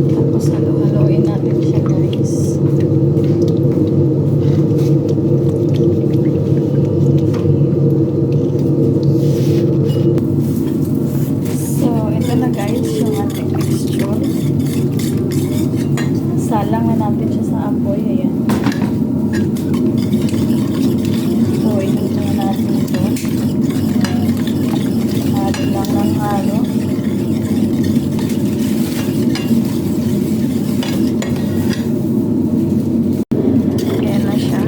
Tapos halo-haloin natin siya, guys. So, ito na guys, yung ating mixture. Salang na natin siya sa apoy. Ayan. So, ihit na natin ito. Halo lang ng halo. Ayan na siya.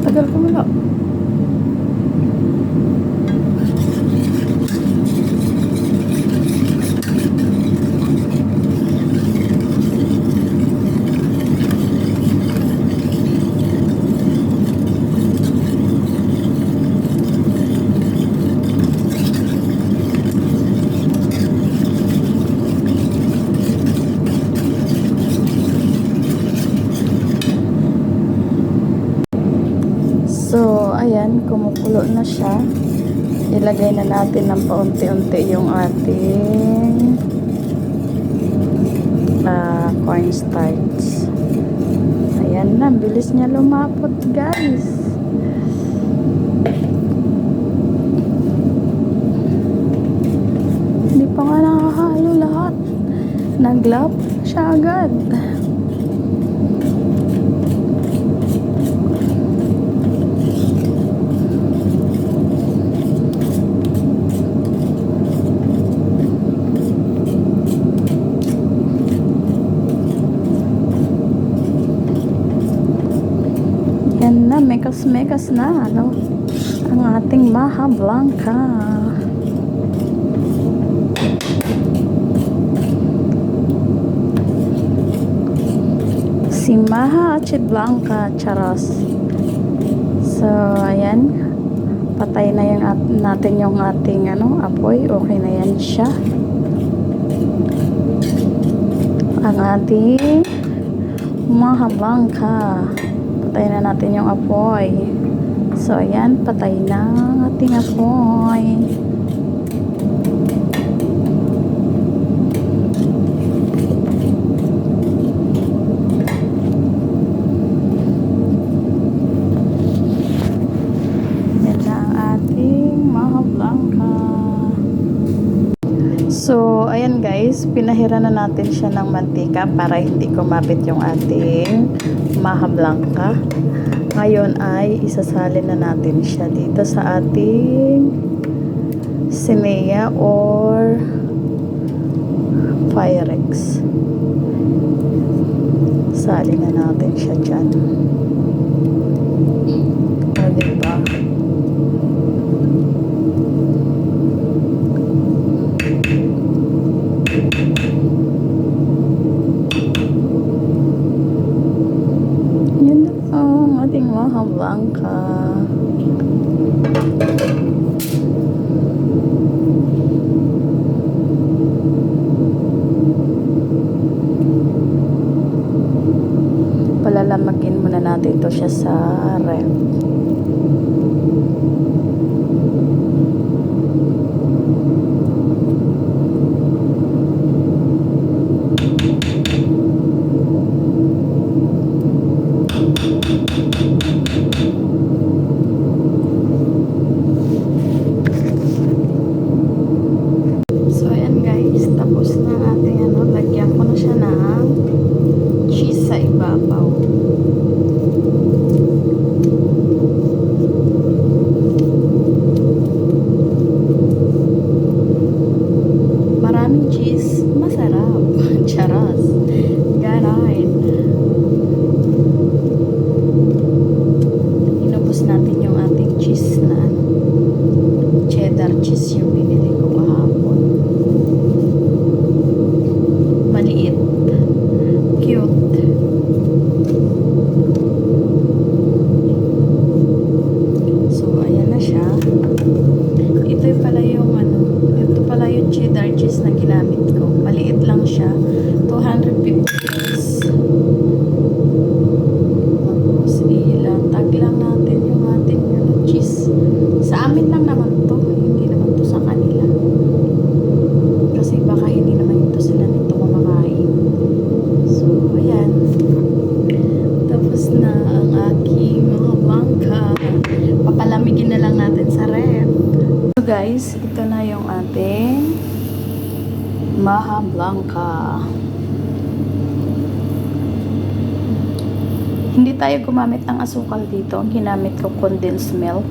Tagal ko wala. So, ayan, kumukulo na siya. Ilagay na natin ng paunti-unti yung ating cornstarch. Ayan na, bilis niya lumapot, guys. Hindi pa nga nakahalo lahat. Naglap siya agad. Yan na, mekas-mekas na, ano, ang ating Maha Blanca. Si Maha Achid Blanca, charos. So, ayan, patay na yung natin yung ating, ano, apoy. Okay na yan siya. Ang ating Maha Blanca. Patay na natin yung apoy. So, ayan, patay na ang ating apoy. Yan na ang ating Maha Blanca. So, ayan guys, pinahiran na natin siya ng mantika para hindi kumapit yung ating Maha Blanca. Ngayon ay isasalin na natin siya dito sa ating Sinea or Pyrex. Salin na natin siya dyan. O, diba? Maha Blanca. Palalamagin muna natin ito siya sa ref. cheddar cheese yung binili ko kahapon. ko. Maliit lang siya. 250 pesos. Tapos ilatag lang natin yung ating cheese. Sa amin lang naman to. Hindi naman to sa kanila. Kasi baka hindi naman ito sila nito kumakain. So, ayan. Tapos na ang aking mga bangka. Papalamigin na lang natin sa ref. So guys, ito na yung ating Maha Blanca. Hindi tayo gumamit ng asukal dito. Ang ginamit ko condensed milk.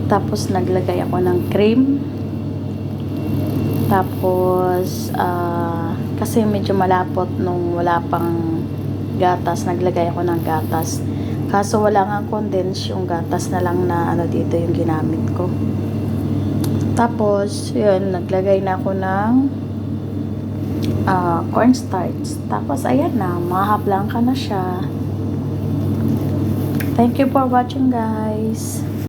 Tapos naglagay ako ng cream. Tapos kasi medyo malapot nung wala pang gatas, naglagay ako ng gatas. Kaso wala nga condense, yung gatas na lang na dito yung ginamit ko. Tapos yun, naglagay na ako ng cornstarch. Tapos ayan na, Maha Blanca na siya. Thank you for watching guys.